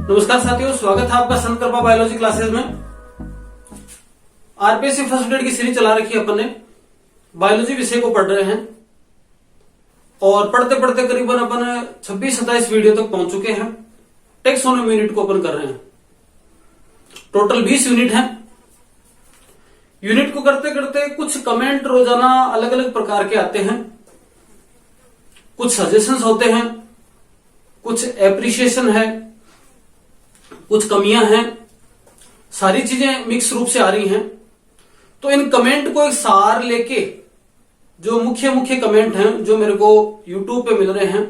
नमस्कार साथियों, स्वागत है आपका संत कृपा बायोलॉजी क्लासेस में। आरपीएससी फर्स्ट ग्रेड की सीरीज चला रखी है अपन ने। बायोलॉजी विषय को पढ़ रहे हैं और पढ़ते पढ़ते करीबन अपन 26-27 वीडियो तक पहुंच चुके हैं। टेक्सोनोमी यूनिट को अपन कर रहे हैं। टोटल 20 यूनिट हैं। यूनिट को करते करते कुछ कमेंट रोजाना अलग अलग प्रकार के आते हैं, कुछ सजेशंस होते हैं, कुछ एप्रिशिएशन है, कुछ कमियां हैं, सारी चीजें मिक्स रूप से आ रही हैं। तो इन कमेंट को एक सार लेके, जो मुख्य मुख्य कमेंट हैं जो मेरे को यूट्यूब पे मिल रहे हैं,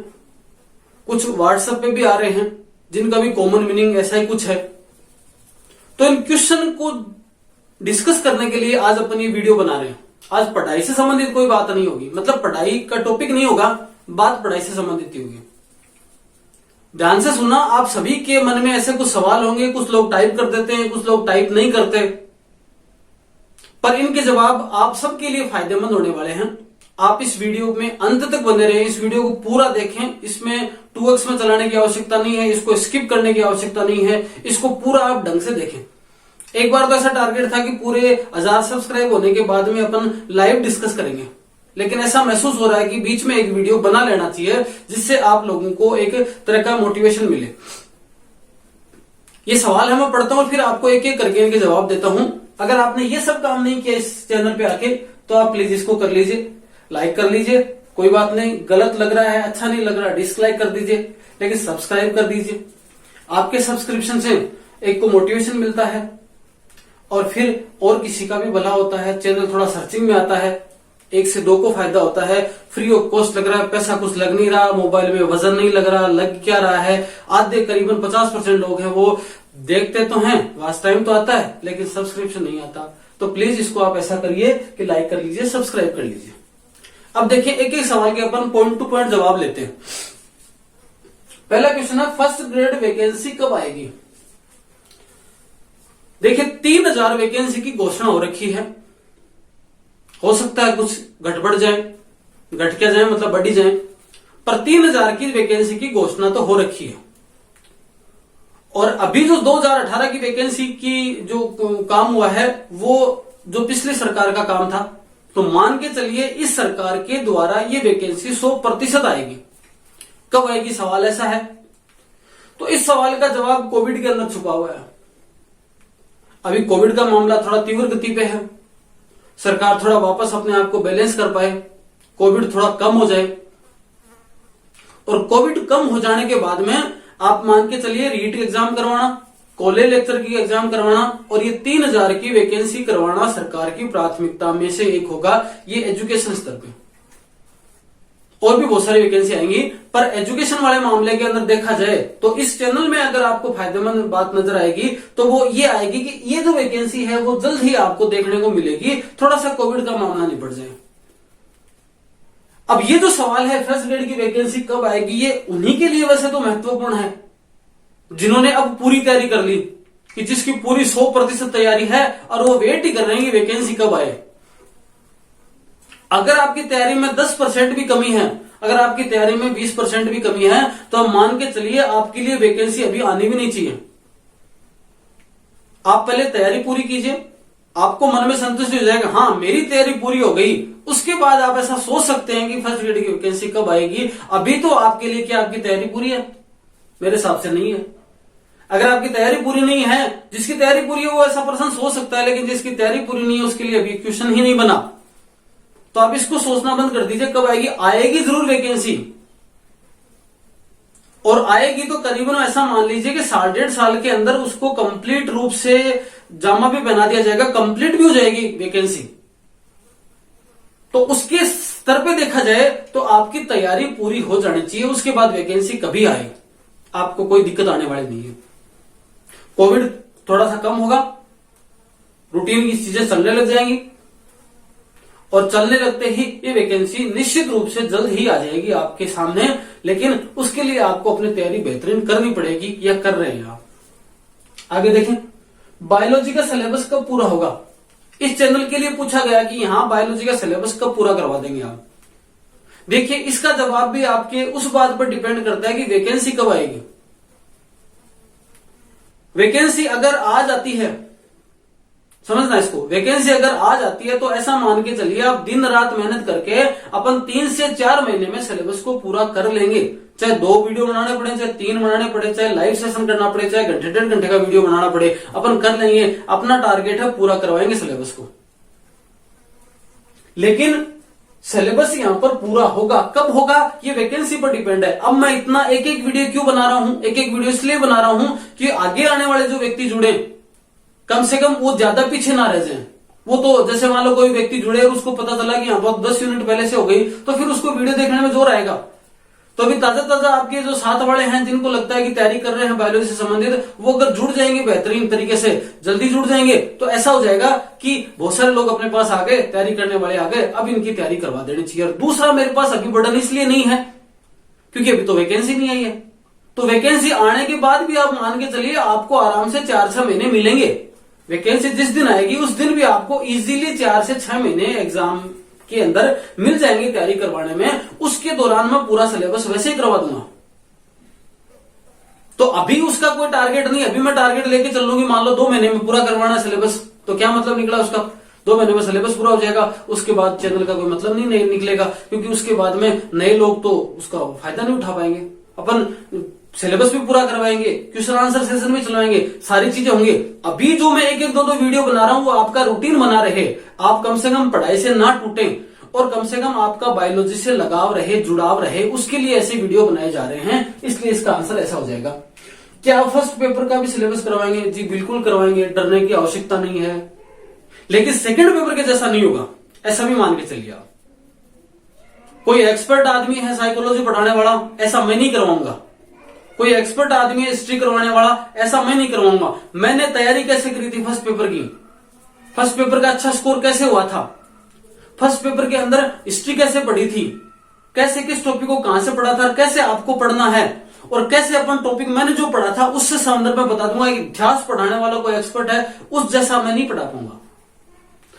कुछ व्हाट्सएप पे भी आ रहे हैं जिनका भी कॉमन मीनिंग ऐसा ही कुछ है, तो इन क्वेश्चन को डिस्कस करने के लिए आज अपन ये वीडियो बना रहे हैं। आज पढ़ाई से संबंधित कोई बात नहीं होगी, मतलब पढ़ाई का टॉपिक नहीं होगा, बात पढ़ाई से संबंधित ही होगी। ध्यान से सुनना। आप सभी के मन में ऐसे कुछ सवाल होंगे, कुछ लोग टाइप कर देते हैं, कुछ लोग टाइप नहीं करते, पर इनके जवाब आप सबके लिए फायदेमंद होने वाले हैं। आप इस वीडियो में अंत तक बने रहें, इस वीडियो को पूरा देखें। इसमें 2x में चलाने की आवश्यकता नहीं है, इसको स्किप करने की आवश्यकता नहीं है, इसको पूरा आप ढंग से देखें। एक बार तो ऐसा टारगेट था कि पूरे 1000 सब्सक्राइब होने के बाद में अपन लाइव डिस्कस करेंगे, लेकिन ऐसा महसूस हो रहा है कि बीच में एक वीडियो बना लेना चाहिए जिससे आप लोगों को एक तरह का मोटिवेशन मिले। ये सवाल है, मैं पढ़ता हूं, फिर आपको एक एक करके इनके जवाब देता हूं। अगर आपने ये सब काम नहीं किया इस चैनल पे आके, तो आप प्लीज इसको कर लीजिए, लाइक कर लीजिए। कोई बात नहीं, गलत लग रहा है, अच्छा नहीं लग रहा, डिसलाइक कर दीजिए, लेकिन सब्सक्राइब कर दीजिए। आपके सब्सक्रिप्शन से एक को मोटिवेशन मिलता है और फिर और किसी का भी भला होता है। चैनल थोड़ा सर्चिंग में आता है, 1 से 2 को फायदा होता है। फ्री ऑफ कॉस्ट लग रहा है, पैसा कुछ लग नहीं रहा, मोबाइल में वजन नहीं लग रहा, लग क्या रहा है। आधे करीबन 50% लोग हैं वो देखते तो हैं, वाच टाइम तो आता है, लेकिन सब्सक्रिप्शन नहीं आता। तो प्लीज इसको आप ऐसा करिए कि लाइक कर लीजिए, सब्सक्राइब कर लीजिए। अब देखिए, एक एक सवाल के अपन पॉइंट टू पॉइंट जवाब लेते हैं। पहला क्वेश्चन है, फर्स्ट ग्रेड वैकेंसी कब आएगी? देखिए, 3000 वैकेंसी की घोषणा हो रखी है। हो सकता है कुछ घट बढ़ जाए, घट क्या जाए मतलब बढ़ी जाए, पर 3000 की वैकेंसी की घोषणा तो हो रखी है। और अभी जो 2018 की वैकेंसी की जो काम हुआ है, वो जो पिछली सरकार का काम था, तो मान के चलिए इस सरकार के द्वारा ये वैकेंसी 100% आएगी। कब आएगी, सवाल ऐसा है। तो इस सवाल का जवाब कोविड के अंदर छुपा हुआ है। अभी कोविड का मामला थोड़ा तीव्र गति पे है, सरकार थोड़ा वापस अपने आप को बैलेंस कर पाए, कोविड थोड़ा कम हो जाए, और कोविड कम हो जाने के बाद में आप मान के चलिए रीट एग्जाम करवाना, कॉलेज लेक्चर की एग्जाम करवाना और ये 3000 की वैकेंसी करवाना सरकार की प्राथमिकता में से एक होगा। ये एजुकेशन स्तर पे और भी बहुत सारी वैकेंसी आएंगी, पर एजुकेशन वाले मामले के अंदर देखा जाए तो इस चैनल में अगर आपको फायदेमंद बात नजर आएगी तो वो ये आएगी कि ये जो वैकेंसी है वो जल्द ही आपको देखने को मिलेगी, थोड़ा सा कोविड का मामला निपट जाए। अब ये जो सवाल है फर्स्ट ग्रेड की वैकेंसी कब आएगी, ये उन्हीं के लिए वैसे तो महत्वपूर्ण है जिन्होंने अब पूरी तैयारी कर ली, कि जिसकी पूरी 100% तैयारी है और वो वेट ही कर रहे हैं कि वैकेंसी कब आए। अगर आपकी तैयारी में 10% भी कमी है, अगर आपकी तैयारी में 20% भी कमी है, तो आप मान के चलिए आपके लिए वैकेंसी अभी आनी भी नहीं चाहिए। आप पहले तैयारी पूरी कीजिए, आपको मन में संतुष्टि हो जाएगा, हाँ मेरी तैयारी पूरी हो गई। उसके बाद आप ऐसा सोच सकते हैं कि फर्स्ट ग्रेड की वैकेंसी कब आएगी। अभी तो आपके लिए क्या आपकी तैयारी पूरी है? मेरे हिसाब से नहीं है। अगर आपकी तैयारी पूरी नहीं है, जिसकी तैयारी पूरी है वो ऐसा पर्सन सोच सकता है, लेकिन जिसकी तैयारी पूरी नहीं है उसके लिए अभी क्वेश्चन ही नहीं बना। तो आप इसको सोचना बंद कर दीजिए। कब आएगी? आएगी जरूर वैकेंसी, और आएगी तो करीबन ऐसा मान लीजिए कि 1.5 साल के अंदर उसको कंप्लीट रूप से जामा भी बना दिया जाएगा, कंप्लीट भी हो जाएगी वैकेंसी। तो उसके स्तर पे देखा जाए तो आपकी तैयारी पूरी हो जानी चाहिए, उसके बाद वैकेंसी कभी आए आपको कोई दिक्कत आने वाली नहीं है। कोविड थोड़ा सा कम होगा, रूटीन की चीजें चलने लग जाएंगी, और चलने लगते ही ये वैकेंसी निश्चित रूप से जल्द ही आ जाएगी आपके सामने। लेकिन उसके लिए आपको अपनी तैयारी बेहतरीन करनी पड़ेगी, या कर रहे हैं आप। आगे देखें, बायोलॉजी का सिलेबस कब पूरा होगा? इस चैनल के लिए पूछा गया कि यहां बायोलॉजी का सिलेबस कब पूरा करवा देंगे आप। देखिए, इसका जवाब भी आपके उस बात पर डिपेंड करता है कि वैकेंसी कब आएगी। वैकेंसी अगर आ जाती है, समझना इसको, वैकेंसी अगर आ जाती है तो ऐसा मान के चलिए आप दिन रात मेहनत करके अपन 3 से 4 महीने में सिलेबस को पूरा कर लेंगे। चाहे 2 वीडियो बनाने पड़े, चाहे 3 बनाने पड़े, चाहे लाइव सेशन करना पड़े, चाहे घंटे 1.5 घंटे का वीडियो बनाना पड़े, अपन कर लेंगे। अपना टारगेट है पूरा करवाएंगे सिलेबस को। लेकिन सिलेबस यहां पर पूरा होगा, कब होगा ये वैकेंसी पर डिपेंड है। अब मैं इतना एक एक वीडियो क्यों बना रहा हूं, एक एक वीडियो इसलिए बना रहा हूं कि आगे आने वाले जो व्यक्ति जुड़े कम से कम वो ज्यादा पीछे ना रह जाए। वो तो जैसे मान लो कोई व्यक्ति जुड़े और उसको पता चला कि बहुत 10 यूनिट पहले से हो गई, तो फिर उसको वीडियो देखने में जोर आएगा। तो अभी ताजा ताजा आपके जो साथ वाले हैं जिनको लगता है कि तैयारी कर रहे हैं बायोलॉजी से संबंधित, वो अगर जुड़ जाएंगे बेहतरीन तरीके से, जल्दी जुड़ जाएंगे, तो ऐसा हो जाएगा कि बहुत सारे लोग अपने पास आ गए, तैयारी करने वाले आ गए, अब इनकी तैयारी करवा देनी चाहिए। और दूसरा, मेरे पास अभी बर्डन इसलिए नहीं है क्योंकि अभी तो वैकेंसी नहीं आई है। तो वैकेंसी आने के बाद भी आप मान के चलिए आपको आराम से 4-6 महीने मिलेंगे। वैकेंसी जिस दिन आएगी उस दिन भी आपको इजीली 4 से 6 महीने एग्जाम के अंदर मिल जाएंगे तैयारी करवाने में। उसके दौरान मैं पूरा सिलेबस वैसे ही करवा दूंगा। तो अभी उसका कोई टारगेट नहीं, अभी मैं टारगेट लेके चल लूंगी, मान लो 2 महीने में पूरा करवाना सिलेबस, तो क्या मतलब निकला उसका? 2 महीने में सिलेबस पूरा हो जाएगा, उसके बाद चैनल का कोई मतलब नहीं निकलेगा, क्योंकि उसके बाद में नए लोग तो उसका फायदा नहीं उठा पाएंगे। अपन सिलेबस भी पूरा करवाएंगे, क्वेश्चन आंसर सेशन भी चलवाएंगे, सारी चीजें होंगी। अभी जो मैं एक 2 वीडियो बना रहा हूं वो आपका रूटीन बना रहे, आप कम से कम पढ़ाई से ना टूटें और कम से कम आपका बायोलॉजी से लगाव रहे, जुड़ाव रहे, उसके लिए ऐसे वीडियो बनाए जा रहे हैं। इसलिए इसका आंसर ऐसा हो जाएगा। क्या आप फर्स्ट पेपर का भी सिलेबस करवाएंगे? जी बिल्कुल करवाएंगे, डरने की आवश्यकता नहीं है। लेकिन सेकंड पेपर के जैसा नहीं होगा, ऐसा भी मान के चलिए आप। कोई एक्सपर्ट आदमी है साइकोलॉजी पढ़ाने वाला, ऐसा मैं नहीं करवाऊंगा। कोई एक्सपर्ट आदमी है हिस्ट्री करवाने वाला, ऐसा मैं नहीं करवाऊंगा। मैंने तैयारी कैसे करी थी फर्स्ट पेपर की, फर्स्ट पेपर का अच्छा स्कोर कैसे हुआ था, फर्स्ट पेपर के अंदर हिस्ट्री कैसे पढ़ी थी, कैसे किस टॉपिक को कहां से पढ़ा था, कैसे आपको पढ़ना है, और कैसे अपन टॉपिक मैंने जो पढ़ा था उससे संदर्भ में बता दूंगा। इतिहास पढ़ाने वाला कोई एक्सपर्ट है उस जैसा मैं नहीं पढ़ा पाऊंगा।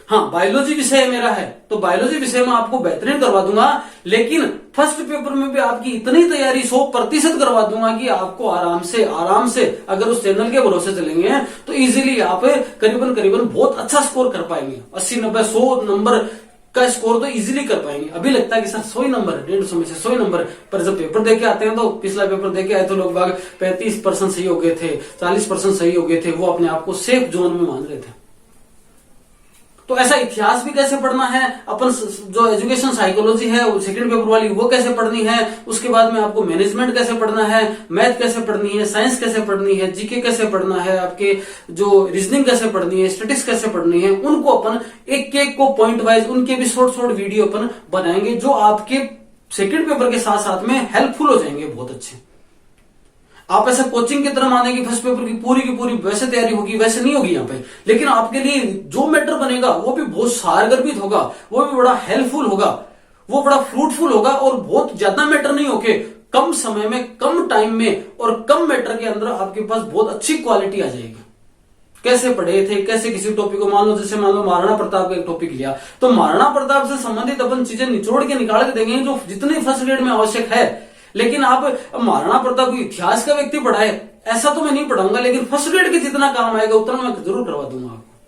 हाँ, बायोलॉजी विषय मेरा है तो बायोलॉजी विषय में आपको बेहतरीन करवा दूंगा, लेकिन फर्स्ट पेपर में भी आपकी इतनी तैयारी 100% करवा दूंगा कि आपको आराम से अगर उस चैनल के भरोसे चलेंगे तो इजीली आप करीबन बहुत अच्छा स्कोर कर पाएंगे। 80, 90, 100 नंबर का स्कोर तो इजीली कर पाएंगे। अभी लगता है कि सर 100 नंबर, 150 में से 100 नंबर, पर जब पेपर देके आते हैं तो पिछला पेपर देके आए तो लोग बाग 35% सही हो गए थे, 40% सही हो गए थे, वो अपने आप को सेफ जोन में मान रहे थे। तो ऐसा इतिहास भी कैसे पढ़ना है, अपन जो एजुकेशन साइकोलॉजी है वो सेकंड पेपर वाली वो कैसे पढ़नी है, उसके बाद में आपको मैनेजमेंट कैसे पढ़ना है, मैथ कैसे पढ़नी है, साइंस कैसे पढ़नी है, जीके कैसे पढ़ना है, आपके जो रीजनिंग कैसे पढ़नी है, स्टैटिस्टिक्स कैसे पढ़नी है, उनको अपन एक को पॉइंट वाइज उनके भी शॉर्ट वीडियो अपन बनाएंगे जो आपके सेकंड पेपर के साथ साथ में हेल्पफुल हो जाएंगे, बहुत अच्छे। आप ऐसा कोचिंग की तरह मानेंगे फर्स्ट पेपर की पूरी वैसे तैयारी होगी, वैसे नहीं होगी यहाँ पे। लेकिन आपके लिए जो मैटर बनेगा वो भी बहुत सारगर्भित होगा, वो भी बड़ा हेल्पफुल होगा, वो बड़ा फ्रूटफुल होगा, और बहुत ज्यादा मैटर नहीं होके कम समय में, कम टाइम में और कम मैटर के अंदर आपके पास बहुत अच्छी क्वालिटी आ जाएगी। कैसे पढ़े थे, कैसे किसी टॉपिक को, मान लो महाराणा प्रताप का एक टॉपिक लिया, तो महाराणा प्रताप से संबंधित अपन चीजें निचोड़ के निकाल के देंगे जो जितनी फर्स्ट ग्रेड में आवश्यक है। लेकिन आप महाराणा प्रताप को इतिहास का व्यक्ति पढ़ाए ऐसा तो मैं नहीं पढ़ाऊंगा, लेकिन फर्स्ट ग्रेड के जितना काम आएगा उतना मैं जरूर करवा दूंगा आपको,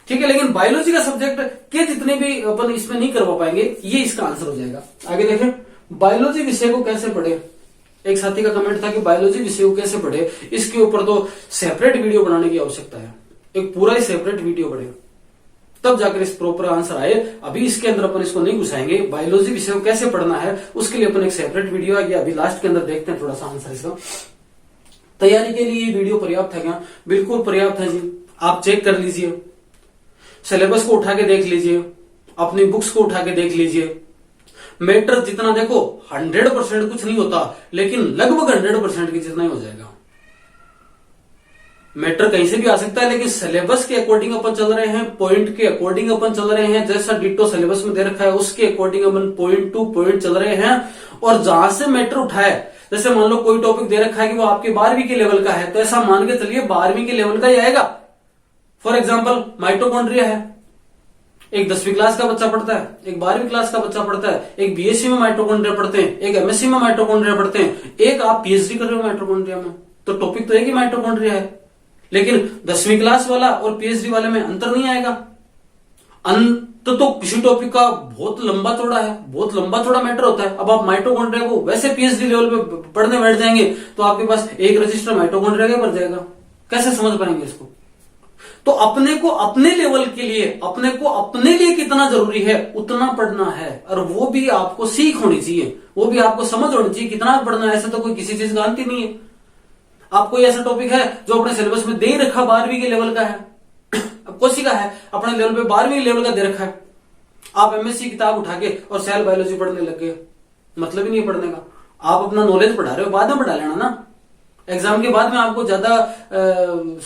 ठीक है। लेकिन बायोलॉजी का सब्जेक्ट के जितने भी अपन इसमें नहीं करवा पाएंगे, ये इसका आंसर हो जाएगा। आगे देखें, बायोलॉजी विषय को कैसे पढ़े। एक साथी का कमेंट था कि बायोलॉजी विषय को कैसे पढ़े, इसके ऊपर तो सेपरेट वीडियो बनाने की आवश्यकता है, एक पूरा ही सेपरेट वीडियो पढ़े तब जाकर इस प्रॉपर आंसर आए। अभी इसके अंदर अपन इसको नहीं घुसाएंगे। बायोलॉजी विषय को कैसे पढ़ना है उसके लिए अपन एक सेपरेट वीडियो है, अभी लास्ट के अंदर देखते हैं थोड़ा सा आंसर इसका। तैयारी के लिए वीडियो पर्याप्त है क्या? बिल्कुल पर्याप्त है जी। आप चेक कर लीजिए, सिलेबस को उठा के देख लीजिए, अपनी बुक्स को उठा के देख लीजिए। मैटर जितना देखो 100% कुछ नहीं होता, लेकिन लगभग 100% की जितना ही हो जाएगा। मैटर कहीं से भी आ सकता है, लेकिन सिलेबस के अकॉर्डिंग अपन चल रहे हैं, पॉइंट के अकॉर्डिंग अपन चल रहे हैं, जैसा डिटो सिलेबस में दे रखा है उसके अकॉर्डिंग अपन पॉइंट टू पॉइंट चल रहे हैं। और जहां से मैटर उठाए, जैसे मान लो कोई टॉपिक दे रखा है कि वो आपके 12वीं के लेवल का है, तो ऐसा मान के चलिए 12वीं के लेवल का ही आएगा। फॉर एग्जाम्पल माइटोकॉन्ड्रिया है, एक 10वीं क्लास का बच्चा पढ़ता है, एक 12वीं क्लास का बच्चा पढ़ता है, एक बीएससी में माइटोकॉन्ड्रिया पढ़ते हैं, एक एमएससी में माइटोकॉन्ड्रिया पढ़ते हैं, एक आप पीएचडी कर रहे हो माइटोकॉन्ड्रिया में, तो टॉपिक तो एक ही माइटोकॉन्ड्रिया है, लेकिन 10वीं क्लास वाला और पीएचडी वाले में अंतर नहीं आएगा। अंत तो किसी टॉपिक का बहुत लंबा चौड़ा है, बहुत लंबा चौड़ा मैटर होता है। अब आप माइटोकॉन्ड्रिया को वैसे पीएचडी लेवल पे पढ़ने बैठ जाएंगे तो आपके पास एक रजिस्टर माइटोकॉन्ड्रिया का भर जाएगा, कैसे समझ पाएंगे इसको? तो अपने को अपने लेवल के लिए, अपने को अपने लिए कितना जरूरी है उतना पढ़ना है, और वो भी आपको सीख होनी चाहिए, वो भी आपको समझ होनी चाहिए कितना पढ़ना है। ऐसा तो कोई किसी चीज का अंत ही नहीं है। आप कोई ऐसा टॉपिक है जो अपने सिलेबस में दे ही रखा 12वीं के लेवल का है, अब कोशिका है अपने लेवल पे 12वीं लेवल का दे रखा है, आप एमएससी किताब उठा के और सेल बायोलॉजी पढ़ने लग गए, मतलब ही नहीं पढ़ने का। आप अपना नॉलेज बढ़ा रहे हो, बाद में बढ़ा लेना ना। एग्जाम के बाद में आपको ज्यादा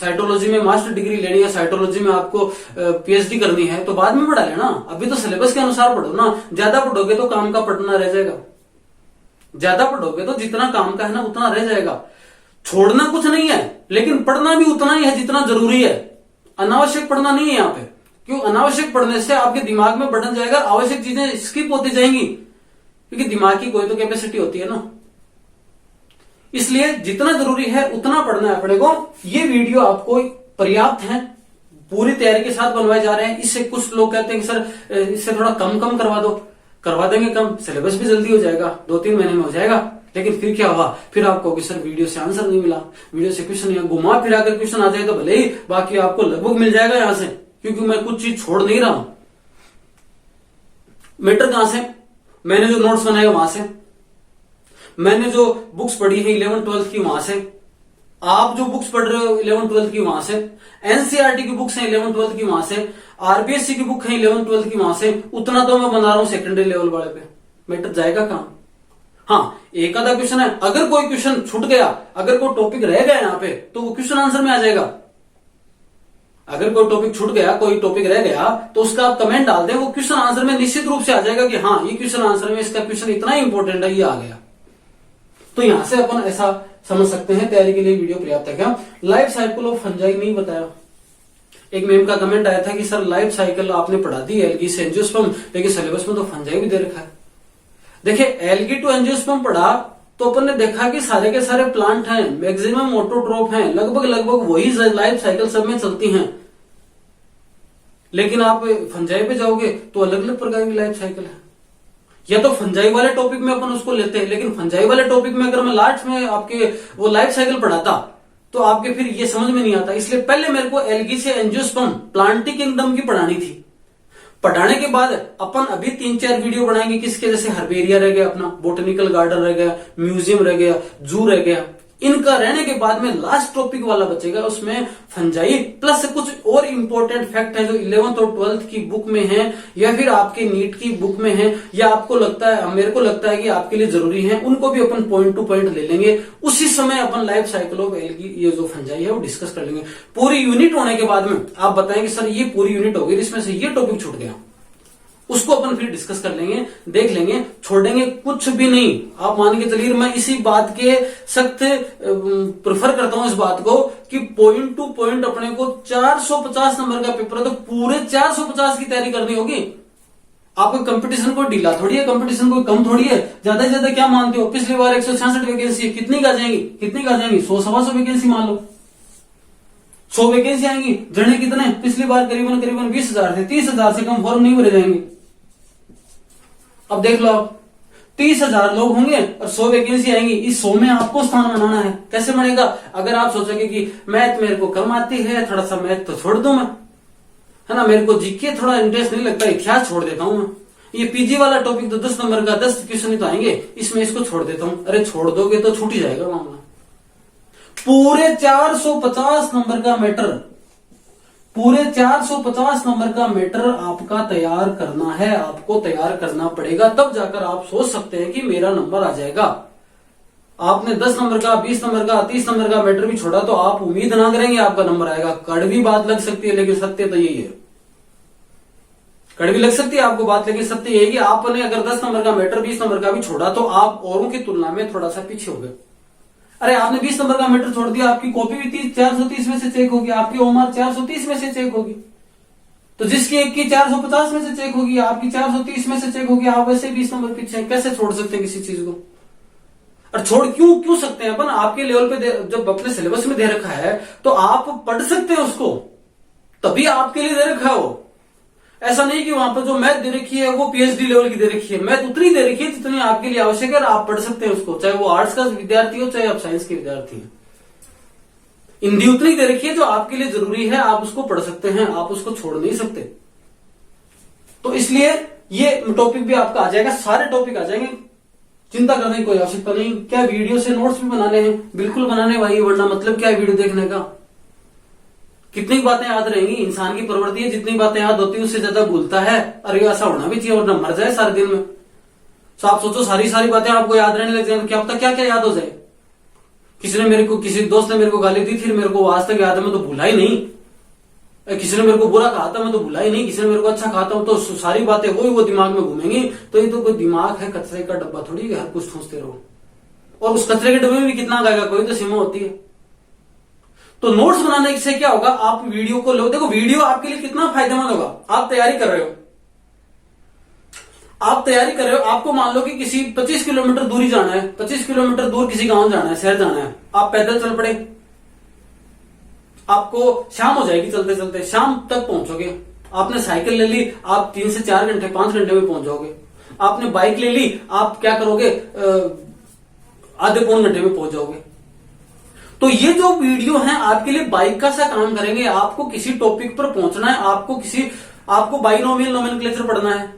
साइटोलॉजी में मास्टर डिग्री लेनी है, साइटोलॉजी में आपको पीएचडी करनी है तो बाद में पढ़ा लेना। अभी तो सिलेबस के अनुसार पढ़ो ना। ज्यादा पढ़ोगे तो काम का पढ़ना रह जाएगा, ज्यादा पढ़ोगे तो जितना काम का है ना उतना रह जाएगा। छोड़ना कुछ नहीं है, लेकिन पढ़ना भी उतना ही है जितना जरूरी है। अनावश्यक पढ़ना नहीं है यहाँ पे। क्यों? अनावश्यक पढ़ने से आपके दिमाग में बढ़न जाएगा, आवश्यक चीजें स्किप होती जाएंगी, क्योंकि दिमाग की कोई तो कैपेसिटी होती है ना। इसलिए जितना जरूरी है उतना पढ़ना है अपने को। ये वीडियो आपको पर्याप्त है, पूरी तैयारी के साथ बनवाए जा रहे हैं। इससे कुछ लोग कहते हैं कि सर इससे थोड़ा कम करवा दो, करवा देंगे कम, सिलेबस भी जल्दी हो जाएगा, 2-3 महीने में हो जाएगा। लेकिन फिर क्या हुआ? फिर आपको कि सर वीडियो से आंसर नहीं मिला, वीडियो से क्वेश्चन नहीं, घुमा फिरा कर क्वेश्चन आ जाए तो भले ही, बाकी आपको लगभग मिल जाएगा यहां से, क्योंकि मैं कुछ चीज छोड़ नहीं रहा हूं। मैटर कहां से? मैंने जो नोट्स बनाए वहां से, मैंने जो बुक्स पढ़ी है 11th-12th की वहां से, आप जो बुक्स पढ़ रहे हो 11th-12th की वहां से, एनसीईआरटी की बुक्स हैं 11th-12th की वहां से, आरबीएससी की बुक है 11th-12th की वहां से। उतना तो मैं बना रहा हूं सेकेंडरी लेवल वाले पे। मैटर जाएगा कहां? हाँ, एक आधा क्वेश्चन है, अगर कोई क्वेश्चन छूट गया, अगर कोई टॉपिक रह गया यहाँ पे तो वो क्वेश्चन आंसर में आ जाएगा। अगर कोई टॉपिक छूट गया, कोई टॉपिक रह गया तो उसका आप कमेंट डाल दें, वो क्वेश्चन आंसर में निश्चित रूप से आ जाएगा कि हाँ ये क्वेश्चन आंसर में इसका क्वेश्चन इतना इंपॉर्टेंट है, ये आ गया। तो यहां से अपन ऐसा समझ सकते हैं तैयारी के लिए वीडियो पर्याप्त है। क्या लाइफ साइकिल ऑफ फंजाई नहीं बताया? एक मेम का कमेंट आया था कि सर लाइफ साइकिल आपने पढ़ा दी एल्गी से एंजियोस्पर्म, लेकिन सिलेबस में तो फंजाई भी दे रखा है। देखिए एल्गी टू एंजियोस्पर्म पढ़ा तो अपन ने देखा कि सारे के सारे प्लांट हैं, मैक्सिमम ऑटोट्रोफ हैं, लगभग वही लाइफ साइकिल सब में चलती हैं। लेकिन आप फंजाई पे जाओगे तो अलग अलग प्रकार की लाइफ साइकिल है। या तो फंजाई वाले टॉपिक में अपन उसको लेते हैं, लेकिन फंजाई वाले टॉपिक में अगर मैं लास्ट में आपके वो लाइफ साइकिल पढ़ाता तो आपके फिर ये समझ में नहीं आता। इसलिए पहले मेरे को एल्गी से एंजियोस्पर्म प्लांटी किंगडम की पढ़ानी थी। पढ़ाने के बाद अपन अभी 3-4 वीडियो बनाएंगे किसके, जैसे हर्बेरिया रह गया, अपना बोटेनिकल गार्डन रह गया, म्यूजियम रह गया, जू रह गया। इनका रहने के बाद में लास्ट टॉपिक वाला बचेगा, उसमें फंजाई प्लस कुछ और इंपॉर्टेंट फैक्ट है जो 11th और 12th की बुक में है, या फिर आपके नीट की बुक में है, या आपको लगता है, मेरे को लगता है कि आपके लिए जरूरी है, उनको भी अपन पॉइंट टू पॉइंट ले लेंगे। उसी समय अपन लाइफ साइकिल ऑफ एल्गी ये जो फंजाई है वो डिस्कस कर लेंगे। पूरी यूनिट होने के बाद में आप बताएंगे सर ये पूरी यूनिट होगी, इसमें से ये टॉपिक छूट गया, उसको अपन फिर डिस्कस कर लेंगे, देख लेंगे, छोड़ेंगे कुछ भी नहीं। आप मान के चलिए, मैं इसी बात के सख्त प्रेफर करता हूं इस बात को कि पॉइंट टू पॉइंट अपने को 450 नंबर का पेपर है तो पूरे 450 की तैयारी करनी होगी। आपको कंपटीशन को ढीला थोड़ी है, कंपटीशन को कम थोड़ी है। ज्यादा से ज्यादा क्या मानते हो? पिछली बार 166 वैकेंसी, कितनी का जाएंगी? 100-125 वैकेंसी मान लो, 100 वैकेंसी आएंगी। जने कितने? पिछली बार करीबन 20,000 थे, 30,000 से कम फॉर्म नहीं भरे जाएंगे। अब देख लो, आप 30,000 लोग होंगे और 100 वैकेंसी आएंगी। इस 100 में आपको स्थान बनाना है। कैसे बनेगा? अगर आप सोचोगे कि मैथ मेरे को कम आती है, थोड़ा सा मैथ तो छोड़ दूं मैं, है ना, मेरे को जीके थोड़ा इंटरेस्ट नहीं लगता, इतिहास छोड़ देता हूं मैं, ये पीजी वाला टॉपिक तो 10 नंबर का 10 क्वेश्चन ही तो आएंगे, इसमें इसको छोड़ देता हूं। अरे छोड़ दोगे तो छूट ही जाएगा मामला। पूरे 450 नंबर का मैटर, पूरे 450 नंबर का मैटर आपका तैयार करना है, आपको तैयार करना पड़ेगा, तब जाकर आप सोच सकते हैं कि मेरा नंबर आ जाएगा। आपने 10 नंबर का, 20 नंबर का, 30 नंबर का मैटर भी छोड़ा तो आप उम्मीद ना करेंगे आपका नंबर आएगा। कड़वी बात लग सकती है लेकिन सत्य तो यही है। कड़वी लग सकती है आपको बात, लेकिन सत्य यही है कि आपने अगर 10 नंबर का मैटर 20 नंबर का भी छोड़ा तो आप औरों की तुलना में थोड़ा सा पीछे हो गए। अरे आपने 20 नंबर का मैटर छोड़ दिया, आपकी कॉपी भी 430 में से चेक होगी, आपकी ओमार 430 में से चेक होगी, तो जिसकी एक की 450 में से चेक होगी, आपकी 430 में से चेक होगी, आप वैसे 20 नंबर पीछे। कैसे छोड़ सकते हैं किसी चीज को? और छोड़ क्यों क्यों सकते हैं अपन, आपके लेवल पे जब अपने सिलेबस में दे रखा है तो आप पढ़ सकते हैं उसको, तभी आपके लिए दे रखा है वो। ऐसा नहीं कि वहां पर जो मैथ दे रखी है वो पीएचडी लेवल की दे रखी है, मैथ उतनी दे रखी है जितनी आपके लिए आवश्यक है और आप पढ़ सकते हैं उसको, चाहे वो आर्ट्स का विद्यार्थी हो चाहे आप साइंस के विद्यार्थी हैं। हिंदी उतनी दे रखी है जो आपके लिए जरूरी है, आप उसको पढ़ सकते हैं, आप उसको छोड़ नहीं सकते। तो इसलिए ये टॉपिक भी आपका आ जाएगा, सारे टॉपिक आ जाएंगे, चिंता करने की कोई आवश्यकता नहीं। क्या वीडियो से नोट्स भी बनाने हैं? बिल्कुल बनाने भाई, वरना मतलब क्या है वीडियो देखने का। कितनी बातें याद रहेंगी, इंसान की प्रवृत्ति है, जितनी बातें याद होती है उससे ज्यादा भूलता है। अरे ऐसा होना भी चाहिए, वरना मर जाए सारे दिन में। तो आप सोचो सारी बातें आपको याद रहने लग जाए, क्या पता क्या क्या याद हो जाए। किसी दोस्त ने मेरे को गाली दी थी, मेरे को आज तक याद है, मैं तो भूला ही नहीं। किसी ने मेरे को बुरा कहा था, मैं तो भूला ही नहीं। किसी ने मेरे को अच्छा कहा था, तो सारी बातें वो दिमाग में घूमेंगी। तो ये तो कोई दिमाग है, कचरे का डब्बा थोड़ी हर कुछ ठूसते रहो। और उस कचरे के डब्बे में भी कितना आएगा, कोई तो सीमा होती है। तो नोट्स बनाने से क्या होगा, आप वीडियो को लो, देखो वीडियो आपके लिए कितना फायदेमंद होगा। आप तैयारी कर रहे हो, आपको मान लो कि किसी 25 किलोमीटर दूरी जाना है, 25 किलोमीटर दूर किसी गांव जाना है, शहर जाना है, आप पैदल चल पड़े, आपको शाम हो जाएगी चलते चलते, शाम तक पहुंचोगे। आपने साइकिल ले ली, आप 3 से 4 घंटे 5 घंटे में पहुंच जाओगे। आपने बाइक ले ली, आप क्या करोगे, आधे पौन घंटे में पहुंच जाओगे। तो ये जो वीडियो है आपके लिए बाइक का सा काम करेंगे। आपको किसी टॉपिक पर पहुंचना है, आपको बाइनोमियल नोमेनक्लेचर पढ़ना है।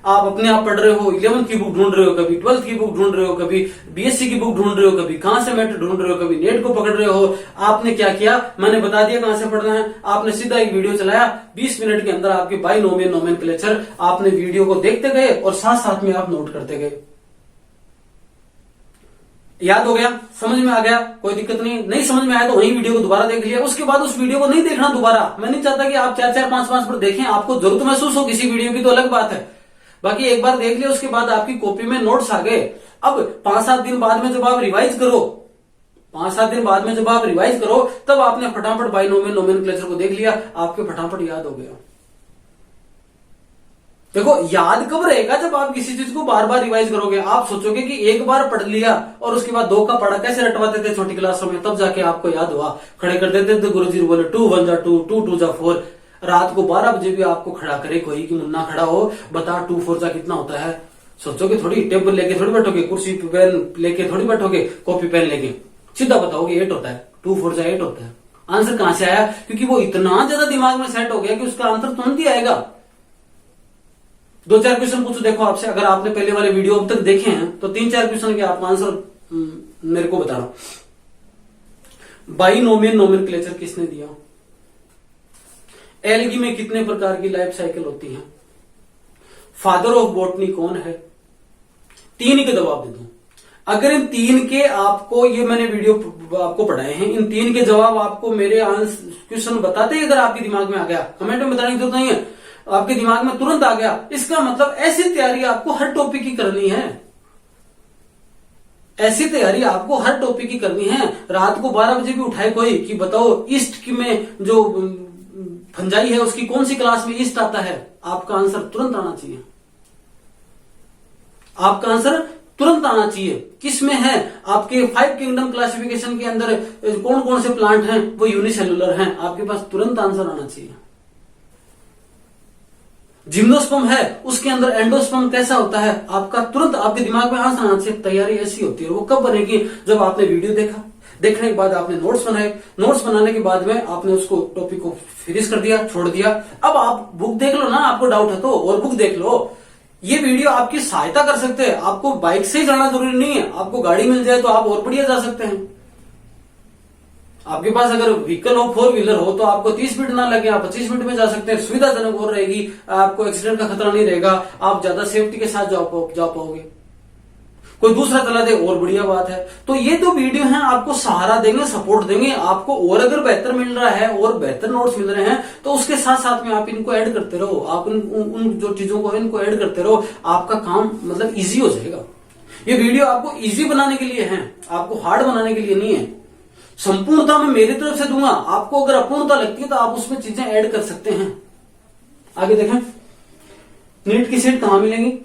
आप अपने आप पढ़ रहे हो, 11th की बुक ढूंढ रहे हो, कभी 12th की बुक ढूंढ रहे हो, कभी बीएससी की बुक ढूंढ रहे हो, कभी कहां से मैट ढूंढ रहे हो, कभी नेट को पकड़ रहे हो। आपने क्या किया, मैंने बता दिया कहां से पढ़ना है। आपने सीधा एक वीडियो चलाया, 20 मिनट के अंदर आपके बाइनोमियल नोमेनक्लेचर, आपने वीडियो को देखते गए और साथ साथ में आप नोट करते गए। याद हो गया, समझ में आ गया, कोई दिक्कत नहीं समझ में आया तो वही वीडियो को दोबारा देख लिया। उसके बाद उस वीडियो को नहीं देखना दोबारा। मैं नहीं चाहता कि आप 4-4 5-5 पर देखें। आपको जरूरत महसूस हो किसी वीडियो की तो अलग बात है, बाकी एक बार देख लिया उसके बाद आपकी कॉपी में नोट्स आ गए। अब 5-7 दिन बाद में जब आप रिवाइज करो, 5-7 दिन बाद में जब आप रिवाइज करो, तब आपने फटाफट बाइनोमियल नोमेनक्लेचर को देख लिया, आपके फटाफट याद हो गया। देखो याद कब रहेगा, जब आप किसी चीज को बार बार रिवाइज करोगे। आप सोचोगे कि एक बार पढ़ लिया और उसके बाद 2 का पढ़ा कैसे रटवाते थे छोटी क्लासों में, तब जाके आपको याद हुआ। खड़े कर देते थे गुरुजी बोले 2 1 जा 2 2 2 जा 4। रात को 12 बजे भी आपको खड़ा करे कोई कि मुन्ना खड़ा हो, बता 2 4 जा कितना होता है। सोचोगे थोड़ी, टेबल लेके थोड़ी बैठोगे, कुर्सी पेन लेके थोड़ी बैठोगे, कॉपी पेन लेके सीधा बताओगे 8 होता है, 2 4 जा 8 होता है। आंसर कहां से आया, क्योंकि वो इतना ज्यादा दिमाग में सेट हो गया कि उसका आंसर तुरंत ही आएगा। 2-4 क्वेश्चन पूछो देखो आपसे, अगर आपने पहले वाले वीडियो अब तक देखे हैं तो 3-4 क्वेश्चन के आपका आंसर मेरे को बताना। बाइनोमियल नोमेनक्लेचर किसने दिया, एल्गी में कितने प्रकार की लाइफ साइकिल होती है, फादर ऑफ बॉटनी कौन है, 3 के जवाब दे दो। अगर इन 3 के आपको, ये मैंने वीडियो आपको पढ़ाए हैं, इन 3 के जवाब आपको मेरे क्वेश्चन बताते ही अगर आपके दिमाग में आ गया, कमेंट में बताने की जरूरत नहीं है, आपके दिमाग में तुरंत आ गया, इसका मतलब ऐसी तैयारी आपको हर टॉपिक की करनी है। ऐसी तैयारी आपको हर टॉपिक की करनी है। रात को 12 बजे भी उठाए कोई कि बताओ ईस्ट में जो फंजाई है उसकी कौन सी क्लास में ईस्ट आता है, आपका आंसर तुरंत आना चाहिए। आपका आंसर तुरंत आना चाहिए। किस में है, आपके 5 किंगडम क्लासिफिकेशन के अंदर कौन कौन से प्लांट हैं, वो यूनिसेलुलर हैं, आपके पास तुरंत आंसर आना चाहिए। जिम्नोस्पर्म है, उसके अंदर एंडोस्पर्म कैसा होता है, आपका तुरंत आपके दिमाग में आंसर आना चाहिए। तैयारी ऐसी होती है, वो कब बनेगी, जब आपने वीडियो देखा, देखने के बाद आपने नोट्स बनाए, नोट्स बनाने के बाद में आपने उसको टॉपिक को फिनिश कर दिया, छोड़ दिया। अब आप बुक देख लो ना, आपको डाउट है तो और बुक देख लो। ये वीडियो आपकी सहायता कर सकते हैं। आपको बाइक से ही जाना जरूरी नहीं है, आपको गाड़ी मिल जाए तो आप और बढ़िया जा सकते हैं। आपके पास अगर व्हीकल हो, 4 व्हीलर हो, तो आपको 30 मिनट ना लगे, आप 25 मिनट में जा सकते हैं। सुविधाजनक और रहेगी, आपको एक्सीडेंट का खतरा नहीं रहेगा, आप ज्यादा सेफ्टी के साथ जा पाओगे। कोई दूसरा चला दे और बढ़िया बात है। तो ये तो वीडियो है आपको सहारा देंगे, सपोर्ट देंगे आपको। और अगर बेहतर मिल रहा है और बेहतर नोट्स मिल रहे हैं तो उसके साथ साथ में आप इनको ऐड करते रहो। आप उन जो चीजों को इनको ऐड करते रहो, आपका काम मतलब इजी हो जाएगा। ये वीडियो आपको इजी बनाने के लिए है, आपको हार्ड बनाने के लिए नहीं है। संपूर्णता में मेरी तरफ से दूंगा, आपको अगर अपूर्णता लगती है तो आप उसमें चीजें ऐड कर सकते हैं। आगे देखें, नीट की सीट कहां मिलेंगी।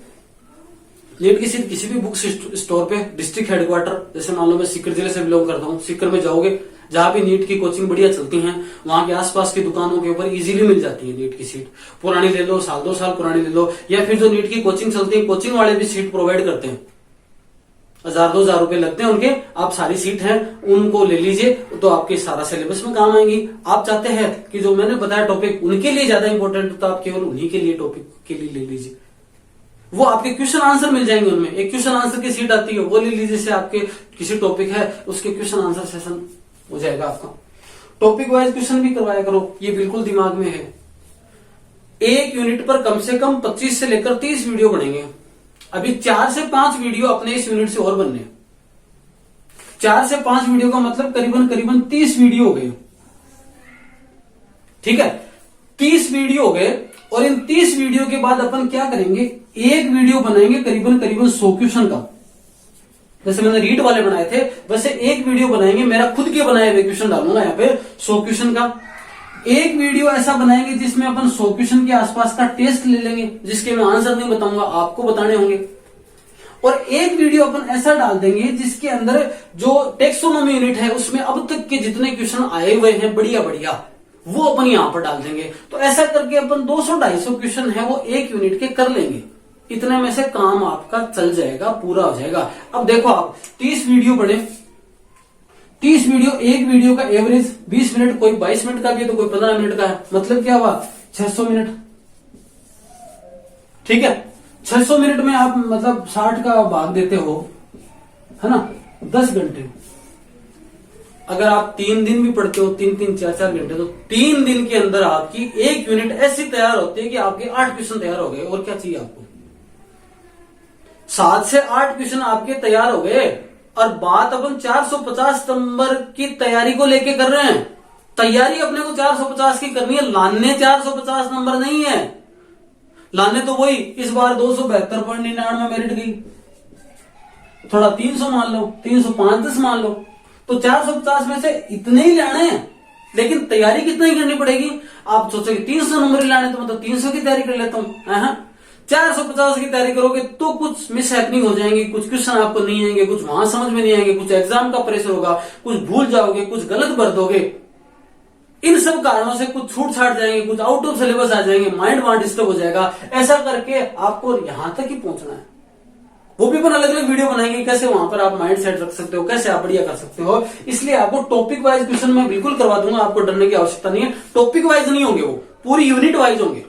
नीट की सीट किसी भी बुक स्टोर पे, डिस्ट्रिक्ट हेडक्वार्टर, जैसे मान लो मैं सीकर जिले से बिलोंग करता हूँ, सीकर में जाओगे, जहां भी नीट की कोचिंग बढ़िया चलती हैं, वहां के आसपास की दुकानों के ऊपर इजीली मिल जाती है नीट की सीट। पुरानी ले लो, साल 2 साल पुरानी ले लो, या फिर जो नीट की कोचिंग चलती है, कोचिंग वाले भी सीट प्रोवाइड करते हैं, 1000-2000 रुपए लगते हैं उनके, आप सारी सीट हैं उनको ले लीजिए, तो आपके सारा सिलेबस में काम आएंगी। आप चाहते हैं कि जो मैंने बताया टॉपिक उनके लिए ज्यादा इंपॉर्टेंट, तो आप केवल उन्हीं के लिए टॉपिक के लिए ले लीजिए, वो आपके क्वेश्चन आंसर मिल जाएंगे उनमें। एक क्वेश्चन आंसर की सीट आती है, वो ले लीजिए, जैसे आपके किसी टॉपिक है उसके क्वेश्चन आंसर सेशन हो जाएगा आपका। टॉपिक वाइज क्वेश्चन भी करवाया करो, ये बिल्कुल दिमाग में है। एक यूनिट पर कम से कम 25 से लेकर 30 वीडियो बनेंगे। अभी 4 से 5 वीडियो अपने इस यूनिट से और बनने, 4 से 5 वीडियो का मतलब करीबन 30 वीडियो हो गए, ठीक है, 30 वीडियो हो गए। और इन 30 वीडियो के बाद अपन क्या करेंगे, एक वीडियो बनाएंगे करीबन 100 क्वेश्चन का। जैसे मैंने रीड वाले बनाए थे, वैसे एक वीडियो बनाएंगे, मेरा खुद के बनाए हुए क्वेश्चन डालूंगा यहाँ पे 100 क्वेश्चन का। एक वीडियो ऐसा बनाएंगे जिसमें अपन 100 क्वेश्चन के आसपास का टेस्ट ले लेंगे, जिसके मैं आंसर नहीं बताऊंगा, आपको बताने होंगे। और एक वीडियो अपन ऐसा डाल देंगे जिसके अंदर जो टेक्सोनॉमी यूनिट है उसमें अब तक के जितने क्वेश्चन आए हुए हैं बढ़िया, वो अपन यहां पर डाल देंगे। तो ऐसा करके अपन 200-250 क्वेश्चन है वो एक यूनिट के कर लेंगे। इतने में से काम आपका चल जाएगा, पूरा हो जाएगा। अब देखो आप 30 वीडियो बने, 30 वीडियो, एक वीडियो का एवरेज 20 मिनट, कोई 22 मिनट का भी है तो कोई 15 मिनट का है, मतलब क्या हुआ 600 मिनट, ठीक है। 600 मिनट में आप मतलब 60 का भाग देते हो, है ना, 10 घंटे। अगर आप 3 दिन भी पढ़ते हो, 3-3, 4-4 घंटे, तो 3 दिन के अंदर आपकी एक यूनिट ऐसी तैयार होती है कि आपके 8 क्वेश्चन तैयार हो गए। और क्या चाहिए आपको, 7 से 8 क्वेश्चन आपके तैयार हो गए। और बात अपन 450 नंबर की तैयारी को लेके कर रहे हैं। तैयारी अपने को 450 की करनी है, लाने 450 नंबर नहीं है, लाने तो वही इस बार 272.99 मेरिट गई, थोड़ा 300 मान लो, 350 मान लो, तो 450 में से इतने ही लाने हैं। लेकिन तैयारी कितनी करनी पड़ेगी, आप सोचोगे 300 नंबर ही लाने, तो मतलब 300 की तैयारी कर लेता हूं। 450 की तैयारी करोगे तो कुछ मिस हैपनिंग हो जाएंगी, कुछ क्वेश्चन आपको नहीं आएंगे, कुछ वहां समझ में नहीं आएंगे, कुछ एग्जाम का प्रेशर होगा, कुछ भूल जाओगे, कुछ गलत भर दोगे। इन सब कारणों से कुछ छूट छाट जाएंगे, कुछ आउट ऑफ सिलेबस आ जाएंगे, माइंड वहां डिस्टर्ब हो जाएगा। ऐसा करके आपको यहां तक ही पहुंचना है। वो भी अपन अलग अलग वीडियो बनाएंगे, कैसे वहां पर आप माइंड सेट रख सकते हो, कैसे आप बढ़िया कर सकते हो। इसलिए आपको टॉपिक वाइज क्वेश्चन मैं बिल्कुल करवा दूंगा, आपको डरने की आवश्यकता नहीं है। टॉपिक वाइज नहीं होंगे, वो पूरी यूनिट वाइज होंगे।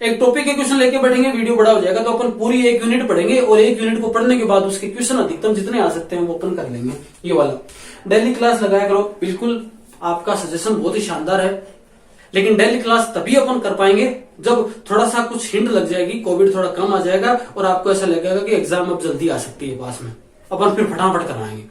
एक टॉपिक के क्वेश्चन लेके बैठेंगे, वीडियो बड़ा हो जाएगा, तो अपन पूरी एक यूनिट पढ़ेंगे, और एक यूनिट को पढ़ने के बाद उसके क्वेश्चन अधिकतम जितने आ सकते हैं वो अपन कर लेंगे। ये वाला डेली क्लास लगाया करो, बिल्कुल आपका सजेशन बहुत ही शानदार है। लेकिन डेली क्लास तभी अपन कर पाएंगे जब थोड़ा सा कुछ हिंट लग जाएगी, कोविड थोड़ा कम आ जाएगा और आपको ऐसा लगेगा कि एग्जाम अब जल्दी आ सकती है पास में, अपन फिर फटाफट करवाएंगे।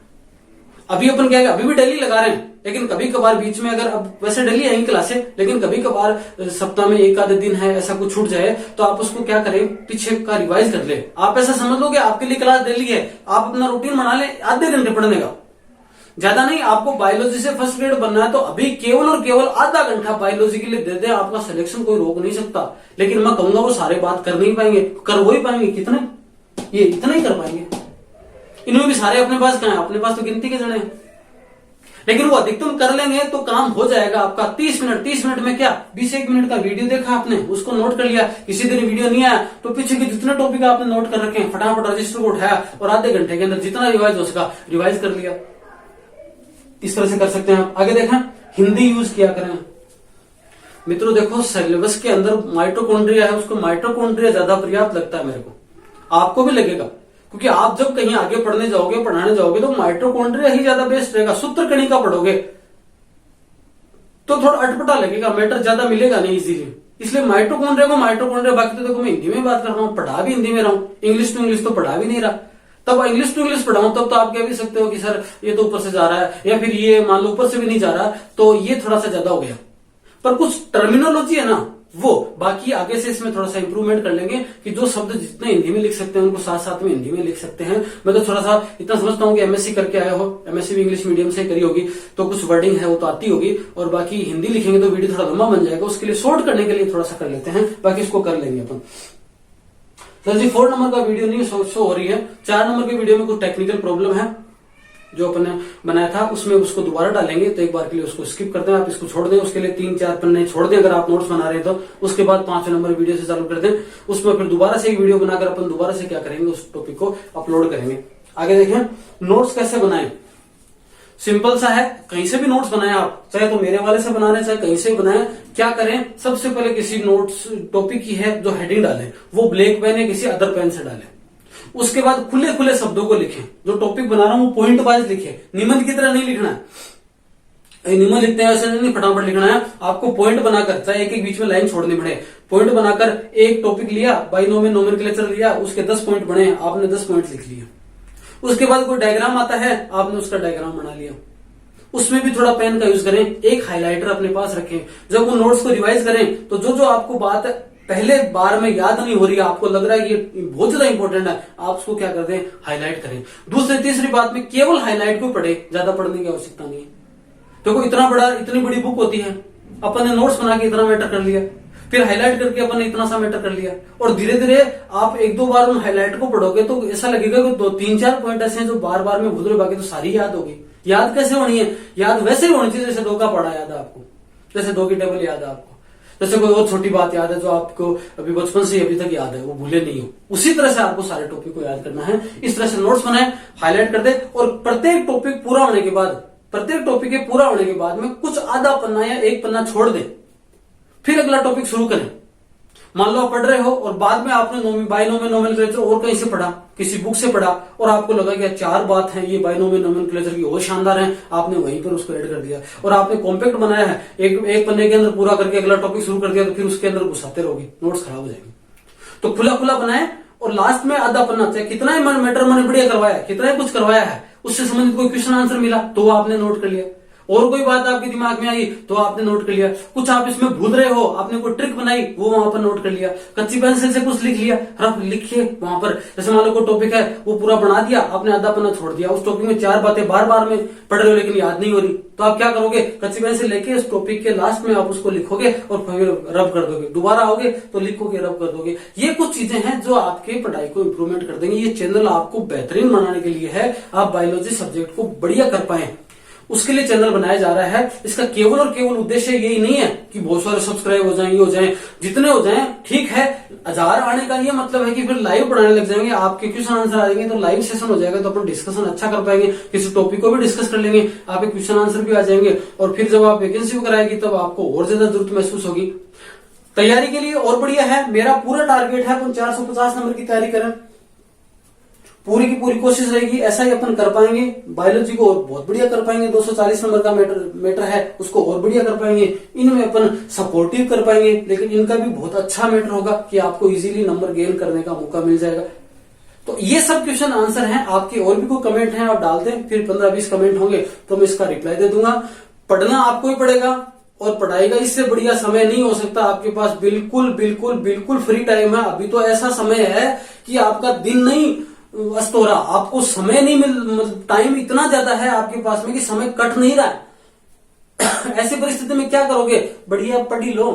अभी अपन क्या है, अभी भी डेली लगा रहे हैं, लेकिन कभी कभार बीच में, अगर अब वैसे डेली आएंगी क्लासें, लेकिन कभी कभार सप्ताह में एक आधे दिन है ऐसा कुछ छूट जाए, तो आप उसको क्या करें, पीछे का रिवाइज कर ले। आप ऐसा समझ लो कि आपके लिए क्लास डेली है, आप अपना रूटीन बना ले आधे घंटे पढ़ने का, ज्यादा नहीं। आपको बायोलॉजी से फर्स्ट ग्रेड बनना है तो अभी केवल और केवल आधा घंटा बायोलॉजी के लिए दे दे, आपका सिलेक्शन कोई रोक नहीं सकता। लेकिन मैं कहूंगा वो सारे बात कर नहीं पाएंगे, कर वो ही पाएंगे कितने, ये इतना ही कर पाएंगे। इनमें भी सारे अपने पास कहां है, अपने पास तो गिनती के जने हैं, लेकिन वो अधिकतम कर लेंगे तो काम हो जाएगा आपका। 30 मिनट में क्या 20-1 मिनट का वीडियो देखा आपने, उसको नोट कर लिया, किसी दिन वीडियो नहीं आया तो पीछे के जितने टॉपिक आपने नोट कर रखे हैं फटाफट रजिस्टर को उठाया और आधे घंटे के अंदर जितना रिवाइज हो सका रिवाइज कर लिया। इस तरह से कर सकते हैं आप। आगे देखें, हिंदी यूज किया करें मित्रों। देखो सिलेबस के अंदर माइटोकॉन्ड्रिया है, उसको माइटोकॉन्ड्रिया ज्यादा पर्याप्त लगता है मेरे को, आपको भी लगेगा, क्योंकि आप जब कहीं आगे पढ़ने जाओगे, पढ़ाने जाओगे तो माइटोकॉन्ड्रिया ही ज्यादा बेस्ट रहेगा। सूत्र कणिका पढ़ोगे तो थोड़ा अटपटा लगेगा, मैटर ज्यादा मिलेगा नहीं इजीली, इसलिए माइटोकॉन्ड्रिया को माइटोकॉन्ड्रिया। बाकी तो देखो मैं हिंदी में बात कर रहा हूँ, पढ़ा भी हिंदी में रहा हूँ, इंग्लिश टू इंग्लिश तो पढ़ा भी नहीं रहा। तब इंग्लिश टू इंग्लिश पढ़ाऊं तब तो आप कह भी सकते हो कि सर ये तो ऊपर से जा रहा है, या फिर ये मान लो ऊपर से भी नहीं जा रहा, तो ये थोड़ा सा ज्यादा हो गया। पर कुछ टर्मिनोलॉजी है ना वो, बाकी आगे से इसमें थोड़ा सा इंप्रूवमेंट कर लेंगे कि जो शब्द जितने हिंदी में लिख सकते हैं उनको साथ साथ में हिंदी में लिख सकते हैं। मैं तो थोड़ा सा इतना समझता हूँ कि एमएससी करके आए हो, एमएससी भी इंग्लिश मीडियम से करी होगी, तो कुछ वर्डिंग है वो तो आती होगी, और बाकी हिंदी लिखेंगे तो वीडियो थोड़ा लंबा बन जाएगा, उसके लिए शॉर्ट करने के लिए थोड़ा सा कर लेते हैं, बाकी इसको कर लेंगे अपन। तो जी 4 नंबर का वीडियो नहीं शो हो रही है। 4 नंबर के वीडियो में कुछ टेक्निकल प्रॉब्लम है जो अपन ने बनाया था, उसमें उसको दोबारा डालेंगे, तो एक बार के लिए उसको स्किप कर दें, आप इसको छोड़ दें, उसके लिए 3-4 पन्ने छोड़ दें अगर आप नोट्स बना रहे हैं तो। उसके बाद 5 नंबर वीडियो से चालू कर दें, उसमें फिर दोबारा से एक वीडियो बनाकर अपन दोबारा से क्या करेंगे, उस टॉपिक को अपलोड करेंगे। आगे देखें नोट्स कैसे बनाएं। सिंपल सा है, कहीं से भी नोट्स बनाएं आप, चाहे तो मेरे वाले से बना रहे चाहे कहीं से भी बनाएं। क्या करें, सबसे पहले किसी नोट्स टॉपिक की है जो हेडिंग डालें, वो ब्लैक पेन या किसी अदर पेन से डालें। उसके बाद खुले खुले शब्दों को लिखें, जो टॉपिक बना रहा हूं वो पॉइंट वाइज लिखें, निबंध की तरह नहीं लिखना है। निबंध लिखते हैं ऐसे नहीं फटाफट लिखना है, आपको पॉइंट बनाकर, चाहे एक एक बीच में लाइन छोड़नी पड़े, पॉइंट बनाकर एक टॉपिक लिया, बाइनोमियल नोमेनक्लेचर लिया, उसके 10 पॉइंट बने, आपने 10 पॉइंट लिख लिए। उसके बाद कोई डायग्राम आता है, आपने उसका डायग्राम बना लिया। उसमें भी थोड़ा पेन का यूज करें, एक हाइलाइटर अपने पास रखें। जब वो नोट्स को रिवाइज करें तो जो जो आपको बात पहले बार में याद नहीं हो रही है, आपको लग रहा है कि ये बहुत ज्यादा इंपॉर्टेंट है, आप उसको क्या करते हैं, हाईलाइट करें। दूसरी तीसरी बात में केवल हाईलाइट को पढ़े, ज्यादा पढ़ने की आवश्यकता नहीं है। देखो इतनी बड़ी बुक होती है, अपन ने नोट्स बना के इतना मैटर कर लिया, फिर हाईलाइट करके अपन ने इतना सा मैटर कर लिया, और धीरे धीरे आप 1-2 बार उन हाईलाइट को पढ़ोगे तो ऐसा लगेगा कि 2-3-4 पॉइंट ऐसे हैं जो बार बार में भूल रहे, बाकी तो सारी याद होगी। याद कैसे होनी है, याद वैसे ही होनी चाहिए जैसे 2 का पढ़ा याद है आपको, जैसे 2 की टेबल याद है आपको, जैसे कोई और छोटी बात याद है जो आपको अभी बचपन से अभी तक याद है, वो भूले नहीं हो, उसी तरह से आपको सारे टॉपिक को याद करना है। इस तरह से नोट्स बनाए, हाईलाइट कर दे, और प्रत्येक टॉपिक पूरा होने के बाद, प्रत्येक टॉपिक के पूरा होने के बाद में कुछ आधा पन्ना या 1 पन्ना छोड़ दे, फिर अगला टॉपिक शुरू करें। मान लो आप पढ़ रहे हो और बाद में आपने बाइनोमियल नोमेनक्लेचर और कहीं से पढ़ा, किसी बुक से पढ़ा, और आपको लगा कि 4 बात है ये बाइनोमियल नोमेनक्लेचर की और शानदार है, आपने वहीं पर उसको ऐड कर दिया, और आपने कॉम्पैक्ट बनाया है, एक पन्ने के अंदर पूरा करके अगला टॉपिक शुरू कर दिया, तो फिर उसके अंदर घुसाते रहोगे, नोट्स खराब हो जाएंगे। तो खुला खुला बनाए, और लास्ट में आधा पन्ना, चाहे कितना ही मैटर मैंने बढ़िया करवाया, कितना ही कुछ करवाया है, उससे संबंधित कोई क्वेश्चन आंसर मिला तो आपने नोट कर लिया, और कोई बात आपके दिमाग में आई तो आपने नोट कर लिया, कुछ आप इसमें भूल रहे हो, आपने कोई ट्रिक बनाई वो वहां पर नोट कर लिया, कच्ची पेंसिल से कुछ लिख लिया, रफ लिखिए वहां पर। जैसे मान लो कोई टॉपिक है वो पूरा बना दिया, आपने आधा पन्ना छोड़ दिया, उस टॉपिक में 4 बातें बार बार में पढ़ रहे हो लेकिन याद नहीं हो रही, तो आप क्या करोगे, कच्ची पेंसिल लेके उस टॉपिक के लास्ट में आप उसको लिखोगे और फिर रब कर दोगे, दोबारा आओगे तो लिखोगे, रब कर दोगे। ये कुछ चीजें हैं जो आपके पढ़ाई को इंप्रूवमेंट कर देंगे। ये चैनल आपको बेहतरीन बनाने के लिए है, आप बायोलॉजी सब्जेक्ट को बढ़िया कर पाए, उसके लिए चैनल बनाया जा रहा है। इसका केवल और केवल उद्देश्य यही नहीं है कि बहुत सारे सब्सक्राइब हो जाएं, ये हो जाएं, जितने हो जाएं ठीक है। 1000 आने का ये मतलब है कि फिर लाइव पढ़ाने लग जाएंगे, आपके क्वेश्चन आंसर आ जाएंगे, तो लाइव सेशन हो जाएगा, तो अपन डिस्कशन अच्छा कर पाएंगे, किसी टॉपिक को भी डिस्कस कर लेंगे, आपके क्वेश्चन आंसर भी आ जाएंगे, और फिर जब आप वैकेंसी कराएगी तब आपको और ज्यादा जरूरत महसूस होगी। तैयारी के लिए और बढ़िया है, मेरा पूरा टारगेट है अपन 450 नंबर की तैयारी करें, पूरी की पूरी कोशिश रहेगी, ऐसा ही अपन कर पाएंगे। बायोलॉजी को और बहुत बढ़िया कर पाएंगे, 240 नंबर का मैटर है उसको और बढ़िया कर पाएंगे, इनमें अपन सपोर्टिव कर पाएंगे, लेकिन इनका भी बहुत अच्छा मैटर होगा कि आपको इजीली नंबर गेन करने का मौका मिल जाएगा। तो ये सब क्वेश्चन आंसर हैं, आपके और भी कोई कमेंट हैं आप डाल दें, फिर 15-20 कमेंट होंगे तो मैं इसका रिप्लाई दे दूंगा। पढ़ना आपको ही पड़ेगा, और पढ़ाई का इससे बढ़िया समय नहीं हो सकता आपके पास, बिल्कुल बिल्कुल बिल्कुल फ्री टाइम है। अभी तो ऐसा समय है कि आपका दिन नहीं अस्त हो रहा, आपको समय नहीं मिल, टाइम इतना ज्यादा है आपके पास में कि समय कट नहीं रहा है। ऐसी परिस्थिति में क्या करोगे, बढ़िया पढ़ ही लो,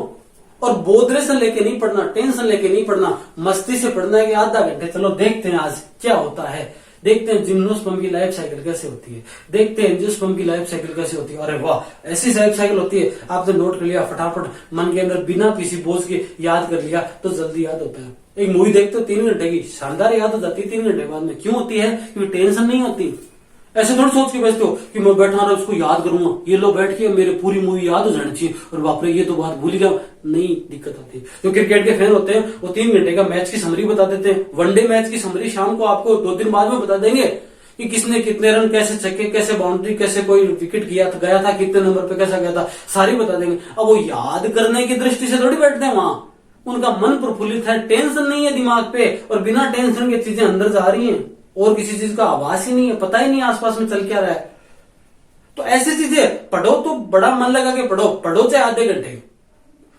और बोधरेशन लेके नहीं पढ़ना, टेंशन लेके नहीं पढ़ना, मस्ती से पढ़ना है कि आधा घंटे चलो देखते हैं आज क्या होता है, देखते हैं जिम्नोस्पर्म की लाइफ साइकिल कैसे होती है, देखते हैं एंजियोस्पर्म की लाइफ साइकिल कैसे होती है। अरे वाह ऐसी लाइफ साइकिल होती है, आपने नोट कर लिया, फटाफट मन के अंदर बिना किसी बोझ के याद कर लिया तो जल्दी याद होता है। एक मूवी देखते हो 3 घंटे की, शानदार याद हो जाती है 3 घंटे बाद में। क्यों होती है, क्योंकि टेंशन नहीं होती। ऐसे थोड़ी सोच के बैठते हो कि मैं बैठा रहा उसको याद करूंगा, ये लो बैठ के मेरे पूरी मूवी याद हो जानी चाहिए, और बाप रे ये तो बात भूल गया, नहीं दिक्कत आती है। जो क्रिकेट के फैन होते हैं वो 3 घंटे का मैच की समरी बता देते हैं, वनडे मैच की समरी शाम को आपको 2 दिन बाद में बता देंगे कि किसने कितने रन, कैसे छक्के, कैसे बाउंड्री, कैसे कोई विकेट गया था, कितने नंबर पे कैसा गया था, सारी बता देंगे। अब वो याद करने की दृष्टि से थोड़ी बैठते हैं वहां, उनका मन प्रफुल्लित है, टेंशन नहीं है दिमाग पे, और बिना टेंशन के चीजें अंदर जा रही हैं, और किसी चीज का आवाज ही नहीं है, पता ही नहीं आसपास में चल क्या रहा है। तो ऐसी चीजें पढ़ो तो बड़ा मन लगा के पढ़ो चाहे आधे घंटे,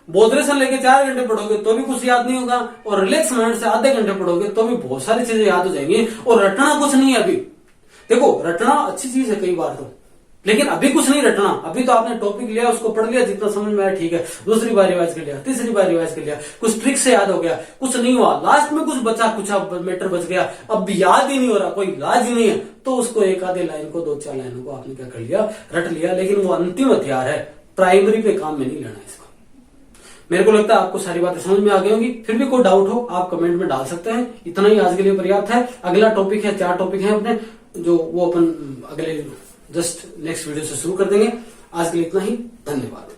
बोधरेशन लेके 4 घंटे पढ़ोगे तो भी कुछ याद नहीं होगा, और रिलैक्स माइंड से आधे घंटे पढ़ोगे तो भी बहुत सारी चीजें याद हो जाएंगी। और रटना कुछ नहीं है अभी, देखो रटना अच्छी चीज है कई बार तो, लेकिन अभी कुछ नहीं रटना। अभी तो आपने टॉपिक लिया, उसको पढ़ लिया, जितना समझ में आया ठीक है, दूसरी बार रिवाइज कर लिया, तीसरी बार रिवाइज कर लिया, कुछ ट्रिक से याद हो गया, कुछ नहीं हुआ, लास्ट में कुछ बचा, कुछ मैटर बच गया, अब याद ही नहीं हो रहा, कोई इलाज ही नहीं है, तो उसको एक आधे लाइन को, 2-4 लाइनों को आपने क्या कर लिया, रट लिया। लेकिन वो अंतिम हथियार है, प्राइमरी पे काम में नहीं लेना इसको। मेरे को लगता है आपको सारी बातें समझ में आ गई होंगी। फिर भी कोई डाउट हो आप कमेंट में डाल सकते हैं। इतना ही आज के लिए पर्याप्त है। अगला टॉपिक है, 4 टॉपिक है अपने, जो वो अपन अगले जस्ट नेक्स्ट वीडियो से शुरू कर देंगे। आज के लिए इतना ही, धन्यवाद।